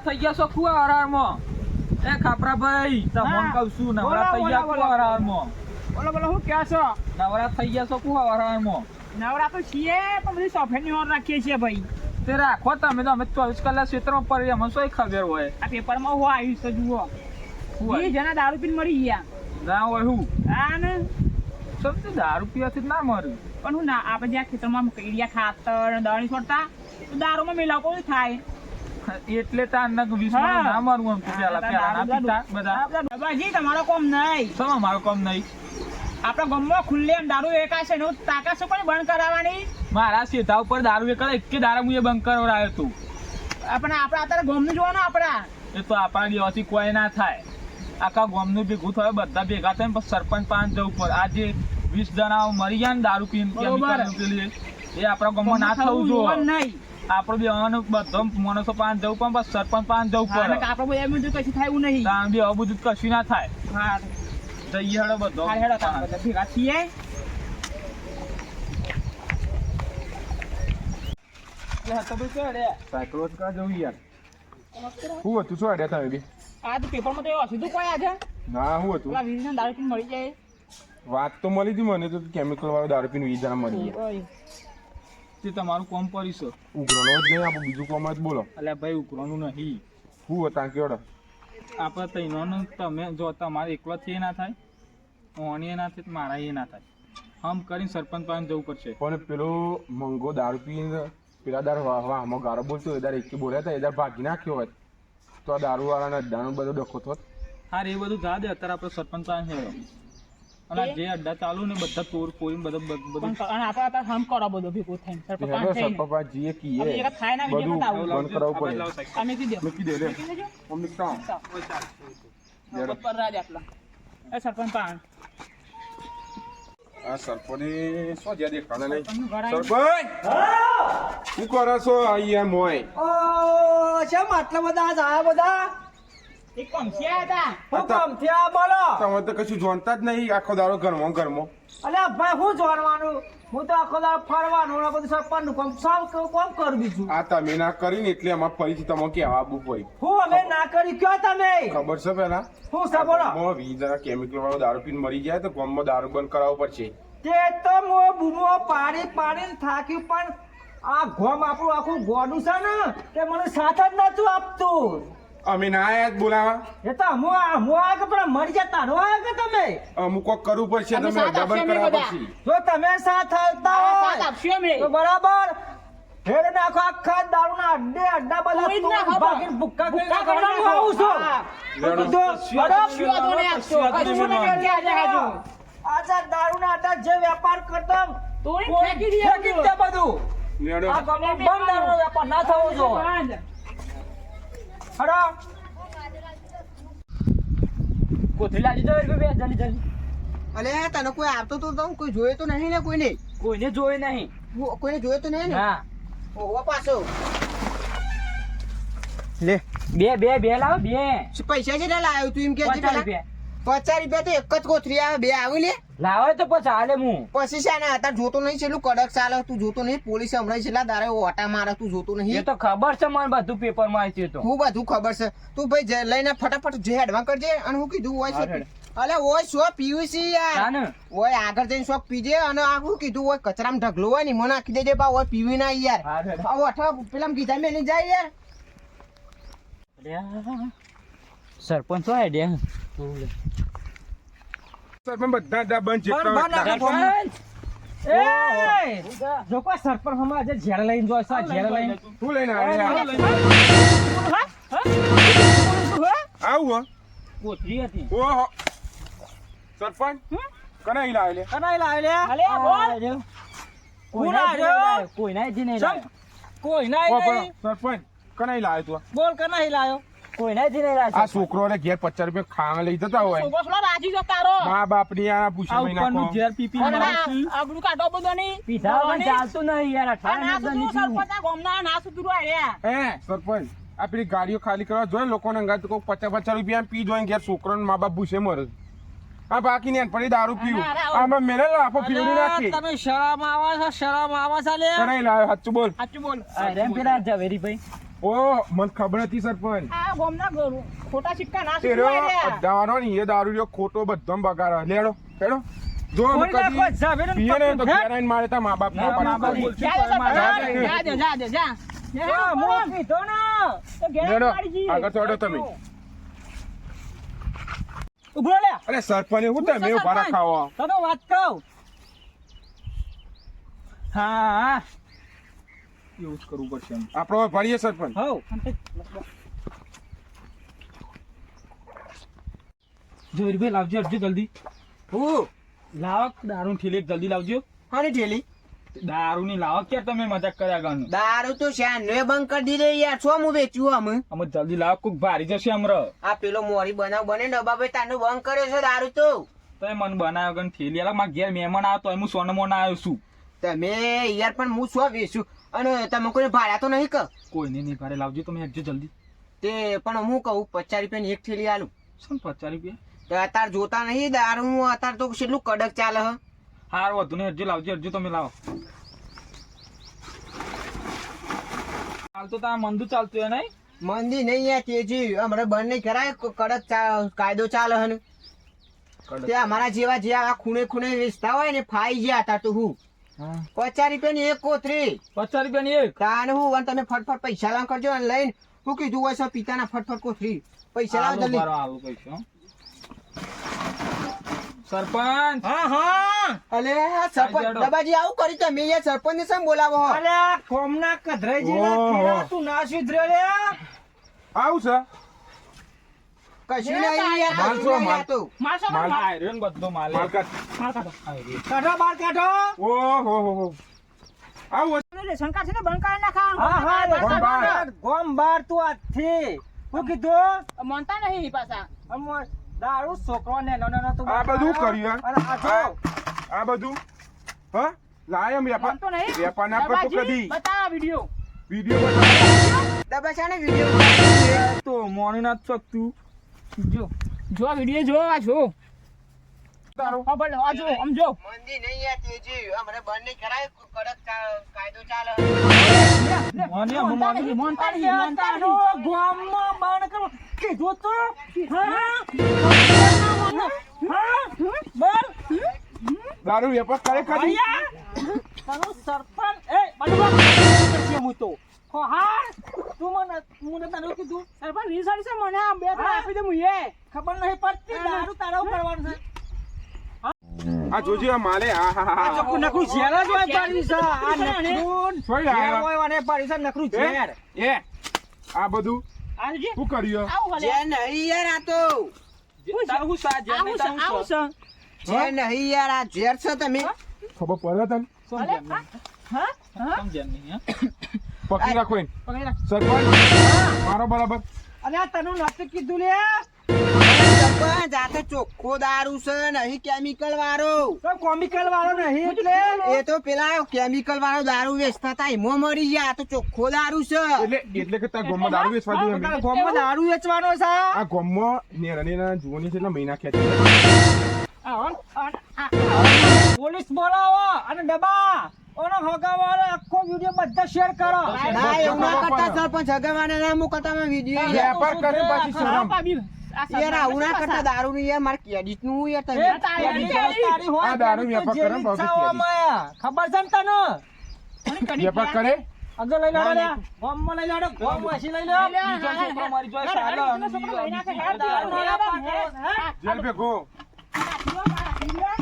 થઈ ગયા છો કુવા હરારમાં એ ખાપરાભાઈ તમને કહું છું નવરા થઈ ગયા કુવા હરારમાં બોલો બોલો શું કહો છો? નવરા થઈ ગયા છો કુવા હરારમાં નવરા તો છીએ પણ બધી સોફેરની ઓર રાખીએ છીએ ભાઈ. તે રાખો તમે તો અમે 24 કલાક ક્ષેત્રમાં પડી અમને શું ખબર હોય આ પેપરમાં હું આવ્યું છે જુઓ. 20 જણા દારૂ પીને મરી ગયા. ના હોય હું હા ને સમજે દારૂ પીવાથી ના મર્યું પણ હું ના આપણે જ્યાં ખેતરમાં કઈડિયા ખાતર દવાની છોડતા તો દારૂમાં મિલાવકો થાય એટલે તાર નક 20 ના મરવું એમ પેલા પેલા ના પીતા બધા બાબાજી તમારો કોમ નહીં. શું અમારું કામ નહીં આપણા ગામમાં ખુલ્લે એમ દારૂ વેચાશે ને તાકાત શું કોને બંધ કરાવવાની? મારા સીધા ઉપર દારૂ વેચાય એક દારૂ હું બંધ કરાવડાયો તું આપણે અત્યારે ગામનું જોવાનું આપણા. એ તો આપણા દિવસથી કોઈ ના થાય આખા ગામનું ભેગું થયું બધા ભેગા થઈને પછી સરપંચ પાંચ જવું પર આજે 20 જણા મરી ગયા ને દારૂ પીને એ આપણા ગામમાં ના થવું જોઈએ નહીં. આપણો બેવાનું બધો માણસો પાંચ જવું પણ બસ સરપંચ પાંચ જવું પડે આપણે બધા એમ કશું થાય એવું નહીં. તાણ બી હવે બધું કશું ના થાય હા જઈએ હેડો બધો હેડો તમે બધા ભેગા છીએ. સાયકલો જ કા જવું યાર શું હતું શું અડ્યા તમે બી આ તો પેપરમાં તો એવું સીધું કોઈ આજે ના શું હતું પેલા 20 જણા દારૂ પીને મરી જાય. વાત તો મળી હતી મને તો કેમિકલ વાળો દારૂ પીને 20 જણા મરી ગયા ઓય તે તમારું કોમ પડીશો ઉઘરાનો જ નહીં આપણે બીજું કોમ જ બોલો. અલ્યા ભાઈ ઉકરાનું નહીં શું હતા કેવડો આપણે તૈનોનું તમે જો તમારે એકલાથી એ ના થાય ઓણી એ ના થાય મારા એ ના થાય આમ કરીને સરપંચ પાસે જવું પડશે પણ પેલો મંગો દારૂ પીને પેલા દાર આમાં ગારો બોલતો એ દાર એક બોલ્યા હતા એ દાર ભાગી નાખ્યો હોત તો આ દારૂ વાળાને અડ્ડાનો બધો ડખો થોત. હા એ બધું જા દે અત્યારે આપણે સરપંચ પાસે હેડો અને જે અડ્ડા ચાલુ ને બધા તોડ પોઈને બધું પણ અને આપણે હમ કરો બધો ભેગો થઈને સરપંચ થઈને સરપંચ જીએ કીએ હવે એક થાય ના બધું વિડિયો બતાવો. બંધ કરાવવું પડે. અમે કીધું મૂકી દે લે અમને કામ પર રાજ આપલા એ સરપંચ પાન આ સરપંચે શું જ્યાં દેખાતા નહીં. તમને ઘરાય સરપંચ શું કરો છો અહીંયા મોય ઓ શેમ આટલા બધા આ બધા એક કમસિયા હતા. હું કામ થયા બોલો તમે તો કશું જોનતા જ નહીં આખો દાડો ઘરમાં ઘરમાં. અલ્યા ભાઈ હું જોડવાનું હું તો આખો દાડો ફરવાનું ને બધું સરપંચનું કામ સૌ કોમ કરું બીજું આ તમે ના કરીને એટલે અમારે ફરીથી તમે કહેવા આવવું પડે. હું અમે ના કરી કયો તમે ખબર છે પેલા હું છે બોલો 20 જણા કેમિકલ વાળો દારૂ પીને મરી જાય તો ગામમાં દારૂ બંધ કરાવવો પડશે. તે તો મો બૂમો પાડીને થાક્યું પણ આ ગોમ આપણું આખું ગોડું છે ને તે મને સાથ જ નતું આપતું. અમે ના આયા જ બોલાવા એ તો હું આ કે પણ મરી જતા નો આ કે તમે અમુક કોક કરવું પડશે અમે તમે સાથ ડબલ આપશે કરાવવા બધા. પડશે. જો તમે સાથ આવતા સાથ હોય આપશું અમે. તો બરાબર હેડ નાખો આખા દારૂના અડ્ડા બધા કોઈ જ ના તોડ ખબર. ભાગીને ભૂક્કા કરીને ભૂક્કા કરવા હું આવું છું. હા. લેડો. તો બરાબર. કશું વાંધો નહીં આપશો. કશું નહીં કે આજે હાજુ. આજા દારૂના અડ્ડા જે વેપાર કરતો તોડી કોઈ ફેંકી દે ફેંકી જ દે બધું. લેડો. આ ગામમાં બંધ દારૂનો વેપાર ના થવો જોઈએ. હડો કોથળી લાજી દો રૂપિયા જલ્દી જલ્દી અલે તને કોઈ આવતો તો કોઈ જોયો તો નહીં ને કોઈને કોઈને જોઈ નહીં કોઈને જોયો તો નહીં ને ના ઓહો પાછો લે બે લાવો બે પૈસા કેટલા લાવ્યો તું એમ કે 50 રૂપિયા 50 રૂપિયા તો એક જ કોથરી આવે બે આવી લે લાવો તો પછી હાલે હું પછી છે ને અત્યારે જોતો નહીં છેલ્લું કડક ચાલે તું જોતો નહીં પોલીસ હમણાં છેલ્લા દારે ઓટા મારે તું જોતો એ નહીં તો ખબર છે મને બધું પેપર માં આવ્યું તો હું બધું ખબર છે તું ભાઈ લઈને ફટાફટ જે હેડવા કરજે અને હું કીધું હોય હા, છે હેડ. અલે ઓય શોપ પીવું છે યાર જાને ઓય આગળ જઈને શોપ પીજે અને આ શું કીધું હોય કચરામાં ઢગલો હોય ને મને નાખી દેજે બા ઓય પીવી ના યાર હા, હેડ. આવો અઠવા પેલા કીધા મેલી જાય યાર સરપંચ હોય દે સરપંચ બધા જ બંધ છે. બંધ નાખો. સરપંચ એ જો કોઈ સરપંચ હમણાં આજે ઝેર લઈને જોય છે ઝેર લઈને શું લઈને આવ્યા? આવું કોથળી હતી ઓહો સરપંચ કનાઈ લાવે લે કનાઈ લાવે લે અલે બોલ. કોઈના જ નહીં ચમ. લાવ્યો. કોઈ ના ઓ, નહીં સરપંચ કનાઈ લાવે તું બોલ કનાઈ લાવ્યો કોઈના જ નહીં આ લાવ્યો. છોકરો ને ઘેર 50 રૂપિયા ખાવા લઈ જતા હોય છોકરો થોડો રાજી જો તારો. મા બાપ ની આ આ પૂછા ઉપરનું ઝેર પી પી અને મારે આ છે. આબરૂ કાઢો બધો નહીં. પીધા વગર ચાલતું નહીં યાર આ ના 18 સુધરું સરપંચના ગામના ના સુધરું આયા. હે સરપંચ આ પેલી ગાડીઓ ખાલી કરવા જોઈએ લોકોને અંગાત કોઈ 50 રૂપિયા પી જોઈને ઘેર છોકરો મા બાપ ભૂસે મરે આ બાકી ને પડી દારૂ પીવું આમાં મેલે લાફો પીવડી નાખી તમે શરમ આવે છે લે કનાઈ લાવે સાચું બોલ સાચું બોલ. રેમ પેલા ઝવેરી ભાઈ ઓ મને ખબર હતી સરપંચ આ ગોમના ખોટા સિક્કા ના તેરો શીખવાય લે. અડ્ડાવાનો ને એ દારૂ લ્યો ખોટો બધો બગાડે લેડો હેડો જો અમે કોઈ ના કોઈ કદી ઝવેરને પીએ ને તો પકડું, ઘેર આવીને મારે તા મા બાપ ના, મા બાપ બોલશે જા દે, તો એમાં જા જા દે, દે. જા દે, જા દે, જા. હા, હું પીધો ને. તો ઘેર લેડો પાડી જઈએ. આગળ ચડો તમે ઉભો લે. અરે સરપંચ હું તમે ઉભા રાખાવો તને વાત કહું. હા એવું જ કરવું પડશે એમ. આપણો ભણીએ સરપંચ હઉ. જોઈરભાઈ લાવજો અરજી જલ્દી હું લાવો દારૂ ઠેલી એક જલ્દી લાવજો હાની ઠેલી દારૂ ની લાવો ક્યાં તમે મજાક કર્યા ગાનું દારૂ તો શાનવે બંધ કરી દીધે યાર શું હું વેચ્યું અમે અમે જલ્દી લાવો કોક ભારી જશે અમર આ પેલો મોરી બનાવ બને ડબ્બા ભાઈ તાનો બંધ કર્યો છે દારૂ તો તો એ મન બનાવ્યો ગન ઠેલી આલા મારા ઘેર મહેમાન આવ્યો તો હું સોનમોન આવ્યો છું તમે યાર પણ હું શું વેચું અને તમે કોઈ ભાડા તો નહીં કર કોઈને નહીં ભારે લાવજો તમે એકજો જલ્દી તે પણ હું કહું 50 રૂપિયાની એક થેલી આલું શું 50 રૂપિયા તો અત્યારે જોતા નહીં દારૂ અત્યારે તો કેટલું કડક ચાલે હ હાર વધુ ને અરજી લાવજો અરજી તમે લાવો હાલ તો તારા મંદુ ચાલતું હે નહીં મંદી નહીં યાર તેજી હમણાં બંધ નહીં કરાય કડક કાયદો ચાલે હે ને તે અમારા જેવા જે આ ખૂણે ખૂણે વેચતા હોય ને ફાઈ ગયા હતા તો હું 50 રૂપિયાની એક કોથરી 50 રૂપિયાની એક તાને હું અને તમે ફટફટ પૈસા લાવ કરજો અને લઈને હું કીધું હોય છે પિતાના ફટફટ કોથરી પૈસા લાવ હાલો જલ્દી બારો હાલો કહીશ હો. સરપંચ હા હા. અલે સરપંચ હેડો. દબાજી આવું કરી તમે યાર સરપંચ ને શેમ બોલાવો હો અલે આ કોમના કધરાઈજીના ઓહો. કેળા તું ના સુધર્યો લે. આવું છે કશું નહીં યાર માલ કશું છો, નહીં માલ. આ તો મારશો માલ. માર. આયરન બધો માલ માલકા માર કાઢો. કાઢો બહાર કાઢો. ઓહો આવું એટલે શંકા છે ને બંકાળ ના ખાવાનું. હા હા ગોમ બહાર. ગોમ બહાર તું આજથી. હું કીધું માનતા નહીં પાછા. અમ દારૂ છોકરો નેનો નેનો તું આ બધું કર્યું અને આ જો. આ બધું હા લાયમ વેપાર માનતો નહીં. વેપાર ના કરતો દબાજી, કદી બતાવો વિડીયો. વિડીયો બતાવો દબાશા ને વિડિયો તો મોની ના શકતું જો આ વિડીયો જો આ જો. તારો હા ભલે આ જો આમ જો. મંદી નહીં યાર તેજી હમણાં બંધ નહીં કરાય કડક કાયદો ચાલે મોની અમે મોની માનતા નહીં, અલ્યા માનતા તારો નહીં. ગોમમાં બાણ કરો. કીધું તો. હા? હા? બોલ. દારૂ વેપાર કરે કદી અહીંયા તારો સરપંચ એ બડવા હું તો હો હા તું મને તને કીધું સરપંચ રીસાડી છે મને આ બે ત્રણ આપી દે મુએ. ખબર નહીં પડતી દારૂ તારા ઉપર કરવાનું છે આ જોજી આ માલે હા હા આ હા ચોખ્ખું નકરું ઝેર જ હોય પાડી છે આ નકરું સોય ઝેર આવ્યા હોય અને પાડી છે નકરું ઝેર એ આ બધું આ જોજે. શું કર્યું આવું ભલે. જે નહીં યાર આ તો તારું સા આવું છે, આવું છે. જે નહીં યાર આ ઝેર છે તમે ખબર પડે તને ભલે. હા? હા? સમજ્યા નહીં હા પકડી રાખો એને. પકડી રાખ. સરપંચ મારો બરાબર અને આ તને નથી કીધું લે સરપંચ આ તો ચોખ્ખો દારૂ છે નહીં કેમિકલ વાળો તો કોમિકલ વાળો નહીં એટલે એ તો પેલા કેમિકલ વાળો દારૂ વેચતા હતા એમાં મરી ગયા આ તો ચોખ્ખો દારૂ છે એટલે કે તારા ગામમાં દારૂ વેચવા જોઈએ એમ. તારા ગામમાં દારૂ વેચવાનો છે આ ગામમાં નેરણીના જુવાની છે એટલે મહિના ખેંચે પોલીસ બોલાવો અને ડબ્બા ઓનો હગાવાળો આખો વિડિયો બધા શેર કરો ના એવું ના કરતા સરપંચ હગવાના ના મુકતા વિડીયો વેપાર કરે પાછી હા, શરમ પાબી. આ યાર સરપંચ આવું ના પાછા. કરતા દારૂ ની યાર મારે ક્રેડિટ નું યાર એ તમે તારી તારી તારી હોય આ દારૂ વેપાર કરે ને જેની બાબત ઈચ્છા હોય અમાયા. ખબર છે ને તને કોની કડી વેપાર ગયા? કરે આગળ લઈ લો લે ગોમમાં લઈ લો ગોમ વાસી લઈ લો બીજો છોકરો મારી જોડે સાલો અને છોકરો લઈ નાખે. બીજો દારૂ દારૂ. લઈ નાખે. જેલ ભેગો આ